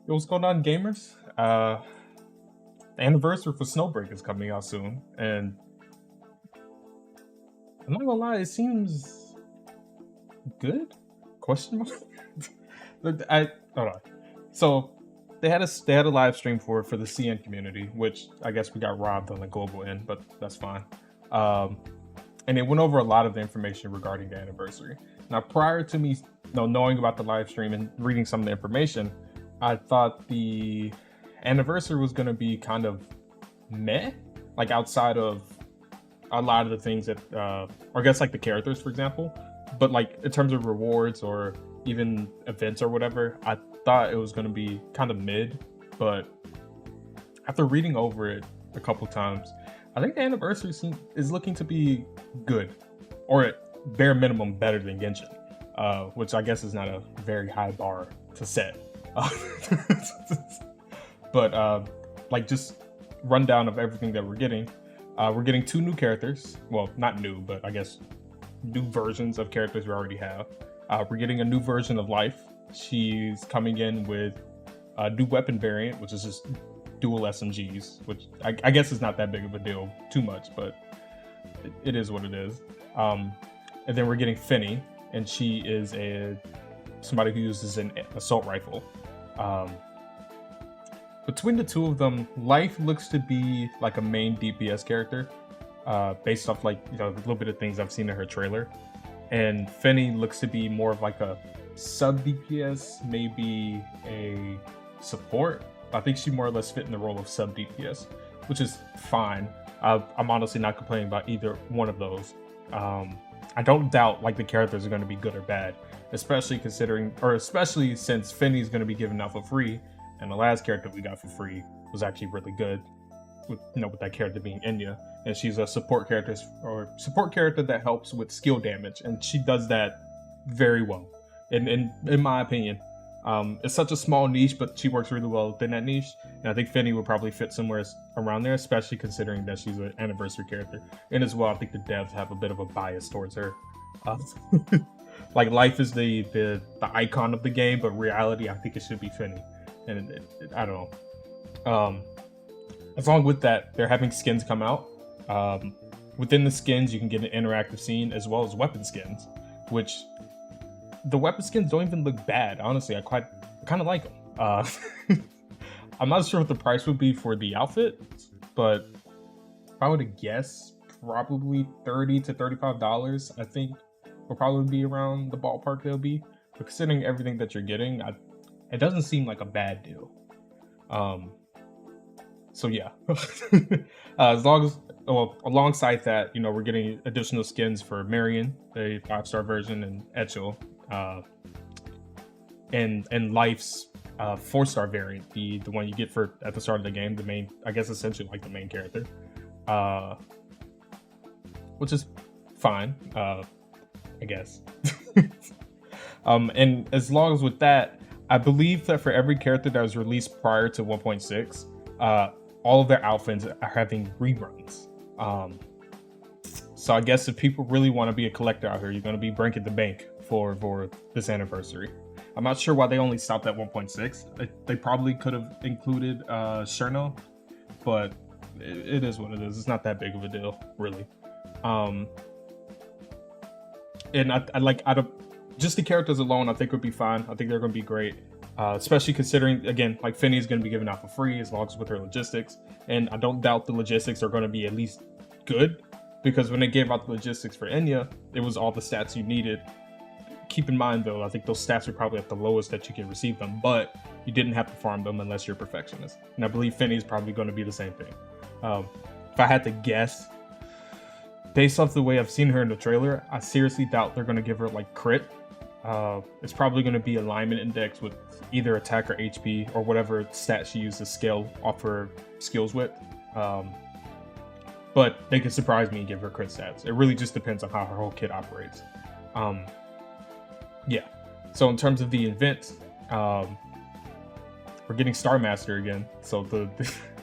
Yo, what's going on, gamers? The anniversary for Snowbreak is coming out soon, and I'm not gonna lie, it seems good? Question mark? Look, hold on. So they had a live stream for the CN community, which I guess we got robbed on the global end, but that's fine. Um, and it went over a lot of the information regarding the anniversary. Now, prior to me, knowing about the live stream and reading some of the information, I thought the anniversary was going to be kind of meh, like outside of a lot of the things that, or I guess like the characters, for example. But like in terms of rewards or even events or whatever, I thought it was going to be kind of mid. But after reading over it a couple times, I think the anniversary is looking to be good, or at bare minimum better than Genshin, which I guess is not a very high bar to set. But like just rundown of everything that we're getting. We're getting two new characters. Well, not new, but I guess new versions of characters we already have. We're getting a new version of Life. She's coming in with a new weapon variant, which is just dual SMGs, which I guess is not that big of a deal too much, but it is what it is. And then we're getting Finny, and she is somebody who uses an assault rifle. Between the two of them, Life looks to be like a main DPS character, based off like a little bit of things I've seen in her trailer, and Finny looks to be more of like a sub DPS, maybe a support. I think she more or less fit in the role of sub DPS, which is fine. I'm honestly not complaining about either one of those. I don't doubt like the characters are going to be good or bad, especially since Finny's going to be given out for free, and the last character we got for free was actually really good, with that character being Enya, and she's a support character that helps with skill damage, and she does that very well. In my opinion, it's such a small niche, but she works really well within that niche, and I think Finny would probably fit somewhere around there, especially considering that she's an anniversary character. And as well, I think the devs have a bit of a bias towards her. Like Life is the icon of the game, but reality, I think it should be Finny. And I don't know. As long with that, they're having skins come out. Within the skins, you can get an interactive scene as well as weapon skins, which the weapon skins don't even look bad. Honestly, I kind of like them. I'm not sure what the price would be for the outfit, but if I were to guess, probably $30 to $35. I think will probably be around the ballpark they'll be. But considering everything that you're getting, it doesn't seem like a bad deal. So yeah, alongside that, we're getting additional skins for Marion, a 5-star version, and Etchel, and Life's 4-star variant, the one you get at the start of the game, the main, I guess essentially like the main character, which is fine, I guess. And as long as with that, I believe that for every character that was released prior to 1.6, all of their outfits are having reruns. So I guess if people really want to be a collector out here, you're going to be breaking the bank for this anniversary. I'm not sure why they only stopped at 1.6. They probably could have included Cherno, but it is what it is. It's not that big of a deal, really. And I like out of just the characters alone, I think would be fine. I think they're going to be great, especially considering, again, like Finny is going to be given out for free as long as with her logistics. And I don't doubt the logistics are going to be at least good, because when they gave out the logistics for Enya, it was all the stats you needed. Keep in mind, though, I think those stats are probably at the lowest that you can receive them, but you didn't have to farm them unless you're a perfectionist. And I believe Finny is probably going to be the same thing. If I had to guess, based off the way I've seen her in the trailer, I seriously doubt they're going to give her like crit. It's probably going to be alignment index with either attack or HP or whatever stat she uses to scale off her skills with. But they could surprise me and give her crit stats. It really just depends on how her whole kit operates. Yeah. So in terms of the event, we're getting Star Master again. So the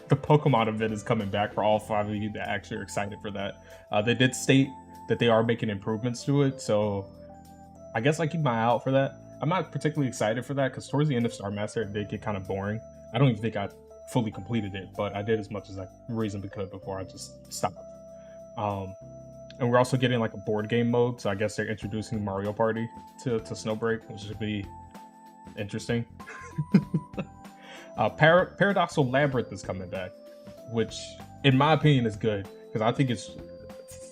Pokemon event is coming back for all 5 of you that actually are excited for that. They did state that they are making improvements to it, so I guess I keep my eye out for that. I'm not particularly excited for that because towards the end of Star Master, it did get kind of boring. I don't even think I fully completed it, but I did as much as I reasonably could before I just stopped. Um, and we're also getting like a board game mode, so I guess they're introducing Mario Party to Snowbreak, which should be interesting. Paradoxal Labyrinth is coming back, which, in my opinion, is good because I think it's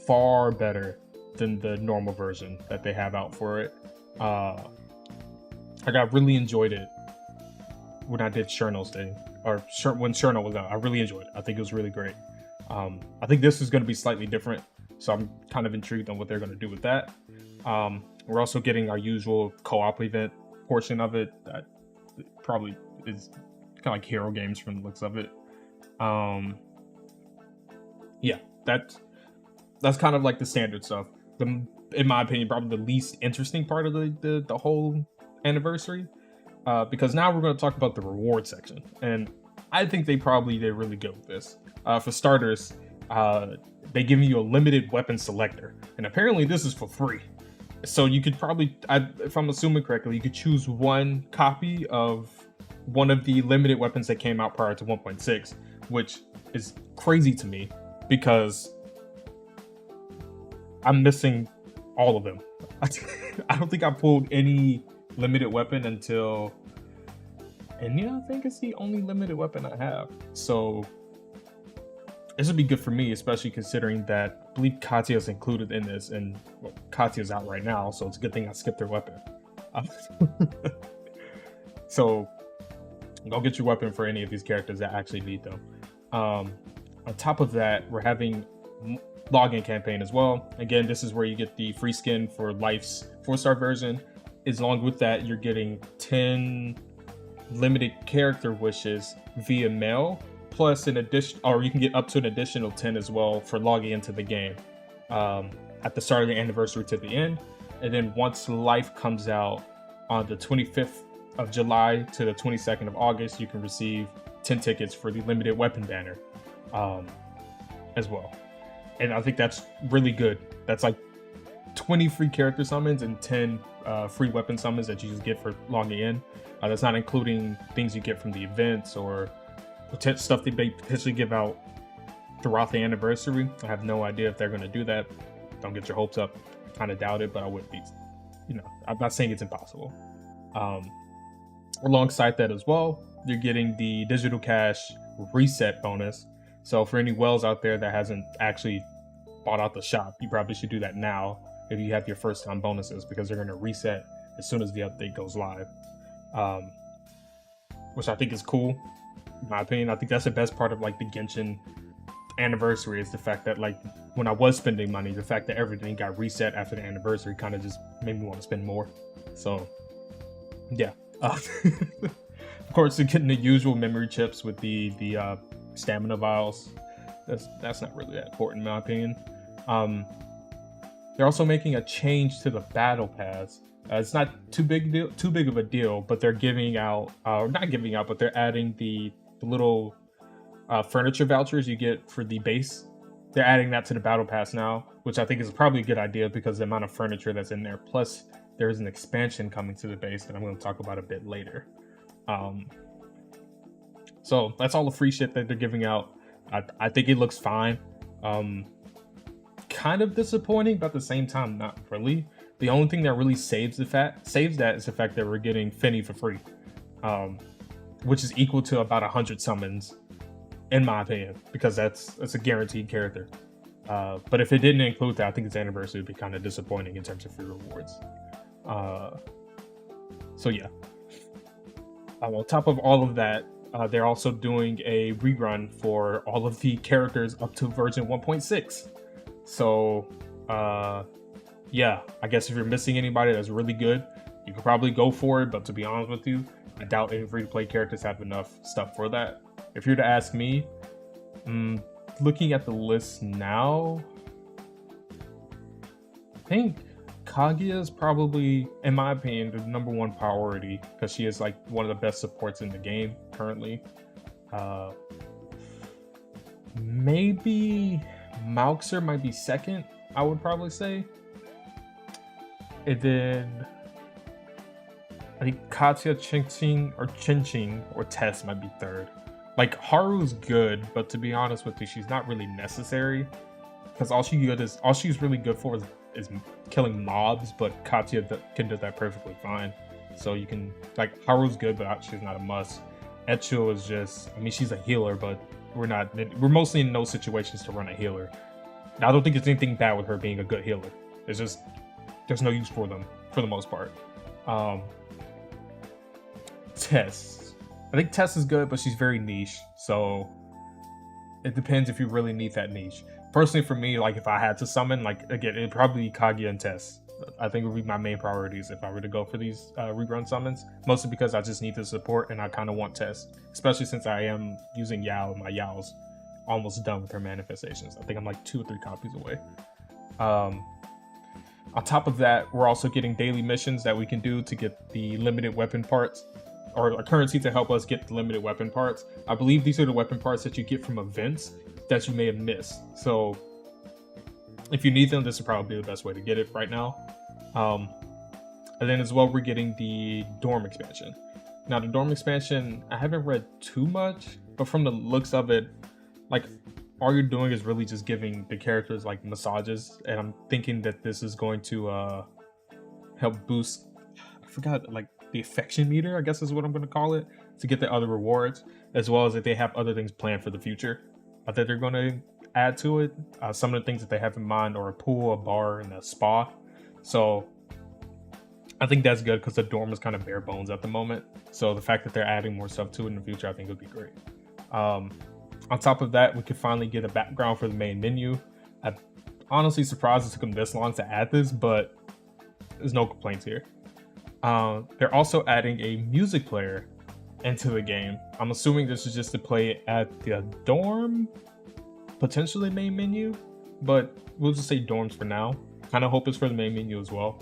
far better than the normal version that they have out for it. I really enjoyed it when I did Chernal's thing, or when Chernal was out. I really enjoyed it. I think it was really great. I think this is going to be slightly different, so I'm kind of intrigued on what they're going to do with that. We're also getting our usual co-op event portion of it that probably is kind of like Hero Games from the looks of it. Yeah, that's kind of like the standard stuff. In my opinion, probably the least interesting part of the whole anniversary, because now we're going to talk about the reward section, and I think they did really good with this. For starters, they give you a limited weapon selector, and apparently this is for free. So you could probably, if I'm assuming correctly, you could choose one copy of one of the limited weapons that came out prior to 1.6, which is crazy to me because I'm missing all of them. I don't think I pulled any limited weapon until, and I think it's the only limited weapon I have. So this would be good for me, especially considering that I believe Katya's included in this, and well, Katya's out right now, so it's a good thing I skipped her weapon. So go get your weapon for any of these characters that actually need them. On top of that, we're having login campaign as well. Again, this is where you get the free skin for Life's 4-star version. As long with that, you're getting 10 limited character wishes via mail, plus an addition, or you can get up to an additional 10 as well for logging into the game at the start of the anniversary to the end. And then once Life comes out on the 25th of July to the 22nd of August, you can receive 10 tickets for the limited weapon banner as well. And I think that's really good. That's like 20 free character summons and 10 free weapon summons that you just get for logging in. That's not including things you get from the events or stuff they may potentially give out throughout the anniversary. I have no idea if they're going to do that. Don't get your hopes up. Kind of doubt it, but I wouldn't be, I'm not saying it's impossible. Alongside that as well, you're getting the digital cash reset bonus. So for any Wells out there that hasn't actually bought out the shop, you probably should do that now if you have your first time bonuses, because they're going to reset as soon as the update goes live, which I think is cool. In my opinion, I think that's the best part of like the Genshin anniversary, is the fact that like when I was spending money, the fact that everything got reset after the anniversary kind of just made me want to spend more. So yeah, of course you're getting the usual memory chips with the stamina vials. That's not really that important in my opinion. They're also making a change to the battle pass. It's not too big of a deal, but they're giving out, not giving out, but they're adding the little furniture vouchers you get for the base. They're adding that to the battle pass now, which I think is probably a good idea because the amount of furniture that's in there. Plus, there is an expansion coming to the base that I'm going to talk about a bit later. So that's all the free shit that they're giving out. I think it looks fine. Kind of disappointing, but at the same time, not really. The only thing that really saves that is the fact that we're getting Finny for free, which is equal to about 100 summons, in my opinion, because that's a guaranteed character. But if it didn't include that, I think its anniversary would be kind of disappointing in terms of free rewards. So yeah. On top of all of that, they're also doing a rerun for all of the characters up to version 1.6. So yeah, I guess if you're missing anybody that's really good, you could probably go for it. But to be honest with you, I doubt any free-to-play characters have enough stuff for that. If you're to ask me, looking at the list now, I think Kaguya is probably, in my opinion, the #1 priority because she is like one of the best supports in the game currently. Maybe Mauxer might be second, I would probably say. And then think Katya, Chinching, or Tess might be third. Like Haru's good, but to be honest with you, she's not really necessary because all she's really good for is killing mobs. But Katya can do that perfectly fine. So you can like Haru's good, but she's not a must. Echo is just, I mean, she's a healer, but we're mostly in no situations to run a healer. Now, I don't think there's anything bad with her being a good healer. It's just there's no use for them for the most part. Tess, I think Tess is good, but she's very niche. So it depends if you really need that niche. Personally, for me, like if I had to summon, like again, it'd probably be Kaguya and Tess. I think would be my main priorities if I were to go for these rerun summons. Mostly because I just need the support and I kind of want Tess, especially since I am using Yao and my Yao's almost done with her manifestations. I think I'm like 2 or 3 copies away. On top of that, we're also getting daily missions that we can do to get the limited weapon parts, or a currency to help us get the limited weapon parts. I believe these are the weapon parts that you get from events that you may have missed. So if you need them, this is probably the best way to get it right now. And then as well, we're getting the dorm expansion. Now the dorm expansion, I haven't read too much, but from the looks of it, like all you're doing is really just giving the characters like massages. And I'm thinking that this is going to help boost, I forgot, like the affection meter, I guess is what I'm going to call it, to get the other rewards, as well as if they have other things planned for the future that they're going to add to it. Some of the things that they have in mind are a pool, a bar, and a spa. So I think that's good because the dorm is kind of bare bones at the moment. So the fact that they're adding more stuff to it in the future, I think would be great. On top of that, we could finally get a background for the main menu. I'm honestly surprised it took them this long to add this, but there's no complaints here. They're also adding a music player into the game. I'm assuming this is just to play at the dorm, potentially main menu, but we'll just say dorms for now. Kind of hope it's for the main menu as well,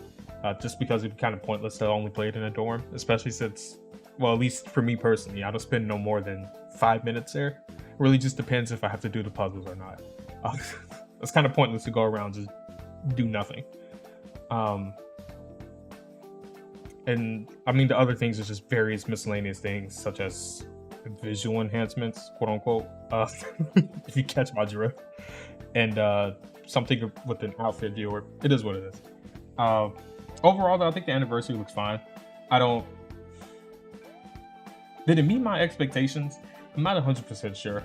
just because it'd be kind of pointless to only play it in a dorm, especially since, well, at least for me personally, I don't spend no more than 5 minutes there. It really just depends if I have to do the puzzles or not. It's kind of pointless to go around just do nothing. And I mean, the other things are just various miscellaneous things, such as visual enhancements, quote unquote, if you catch my drift, and something with an outfit viewer. It is what it is. Overall, though, I think the anniversary looks fine. Did it meet my expectations? I'm not 100% sure.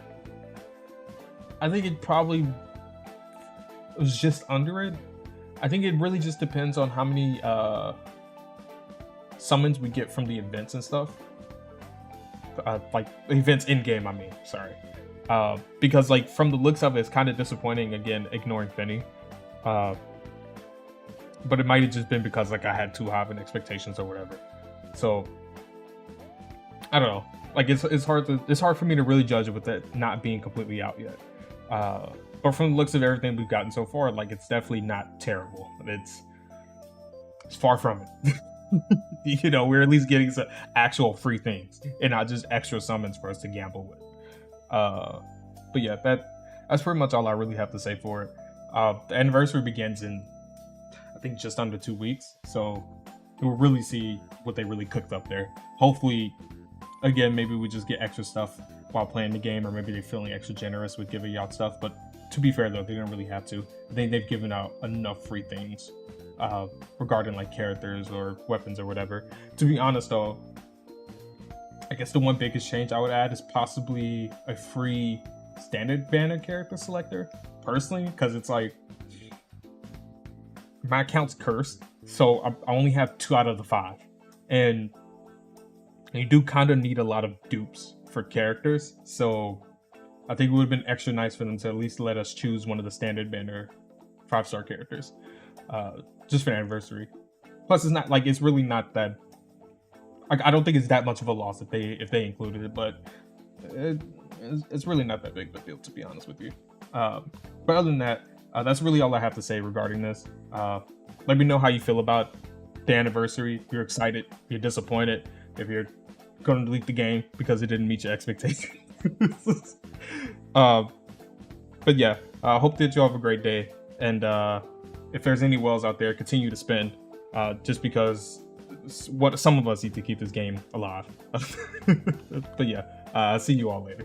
I think it probably was just under it. I think it really just depends on how many summons we get from the events and stuff. Like events in game, I mean, sorry. Because like from the looks of it, it's kind of disappointing, again, ignoring Finny. But it might have just been because like I had too high of an expectations or whatever. So I don't know. Like it's hard for me to really judge it with it not being completely out yet. But from the looks of everything we've gotten so far, like it's definitely not terrible. It's far from it. You know, we're at least getting some actual free things and not just extra summons for us to gamble with. But yeah, that's pretty much all I really have to say for it. The anniversary begins in, I think, just under 2 weeks, so we'll really see what they really cooked up there. Hopefully, again, maybe we just get extra stuff while playing the game, or maybe they're feeling extra generous with giving out stuff. But to be fair though, they don't really have to. I think they've given out enough free things regarding like characters or weapons or whatever. To be honest though, I guess the one biggest change I would add is possibly a free standard banner character selector, personally, because it's like my account's cursed, so I only have 2 out of the 5, and you do kind of need a lot of dupes for characters. So I think it would have been extra nice for them to at least let us choose one of the standard banner 5-star characters, just for the anniversary. Plus, it's not like it's really not that. I don't think it's that much of a loss if they included it, but it's really not that big of a deal, to be honest with you. But other than that, that's really all I have to say regarding this. Let me know how you feel about the anniversary. If you're excited, if you're disappointed, if you're going to delete the game because it didn't meet your expectations. But yeah, I hope that you all have a great day. And if there's any wells out there, continue to spend, just because what some of us need to keep this game alive. But yeah, see you all later.